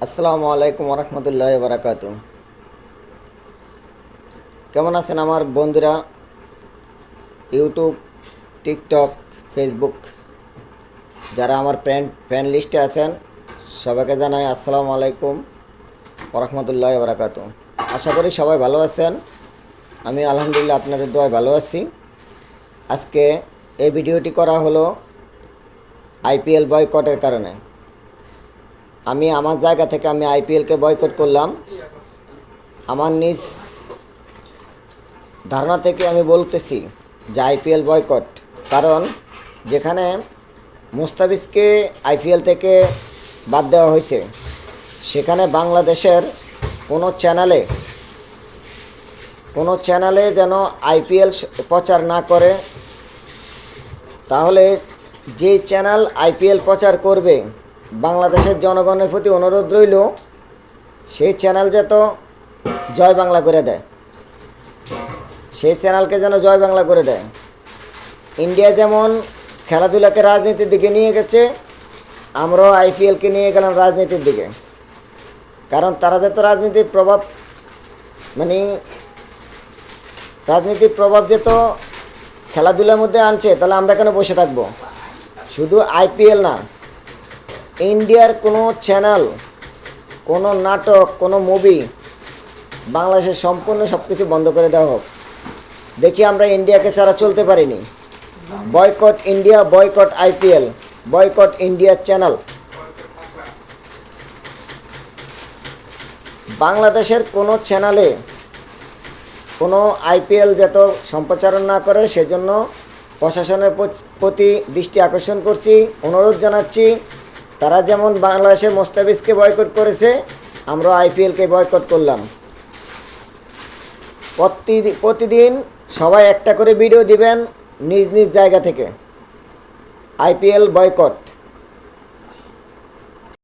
আসসালামু আলাইকুম রহমতুল্লাহ বারাকাতু। কেমন আছেন আমার বন্ধুরা? ইউটিউব, টিকটক, ফেসবুক যারা আমার ফ্যান লিস্টে আছেন সবাইকে জানাই আসসালামু আলাইকুম রহমতুল্লাহ বারাকাতু। আশা করি সবাই ভালো আছেন। আমি আলহামদুলিল্লাহ আপনাদের দোয়ায় ভালো আছি। আজকে এই ভিডিওটি করা হলো আইপিএল বয়কটের কারণে। আমি আমার জায়গা থেকে আইপিএলকে বয়কট করলাম। আমার নিজ ধারণা থেকে আমি বলতেছি যে আইপিএল বয়কট, কারণ যেখানে মুস্তাফিজকে আইপিএল থেকে বাদ দেওয়া হয়েছে সেখানে বাংলাদেশের কোনো চ্যানেলে যেন আইপিএল প্রচার না করে। তাহলে যে চ্যানেল আইপিএল প্রচার করবে, বাংলাদেশের জনগণের প্রতি অনুরোধ রইল সেই চ্যানেল যেন জয় বাংলা করে দেয়, সেই চ্যানেলকে যেন জয় বাংলা করে দেয়। ইন্ডিয়া যেমন খেলাধুলাকে রাজনীতির দিকে নিয়ে গেছে, আমরাও আইপিএলকে নিয়ে গেলাম রাজনীতির দিকে। কারণ তারা যত রাজনীতির প্রভাব যেত খেলাধুলার মধ্যে আনছে, তাহলে আমরা কেন বসে থাকবো? শুধু আইপিএল না, ইন্ডিয়ার কোনো চ্যানেল, কোনো নাটক, কোনো মুভি বাংলাদেশের সম্পূর্ণ সব কিছু বন্ধ করে দেওয়া হোক। দেখি আমরা ইন্ডিয়াকে ছাড়া চলতে পারিনি। Boycott India, boycott IPL, boycott ইন্ডিয়ার চ্যানেল। বাংলাদেশের কোনো চ্যানেলে কোনো আইপিএল যত সম্প্রচারণ না করে সেজন্য প্রশাসনের প্রতি দৃষ্টি আকর্ষণ করছি, অনুরোধ জানাচ্ছি। তারা যেমন বাংলাদেশের মুস্তাফিজকে বয়কট করেছে, আমরা আইপিএলকে বয়কট করলাম। প্রতিদিন সবাই একটা করে ভিডিও দিবেন নিজ নিজ জায়গা থেকে। IPL boycott.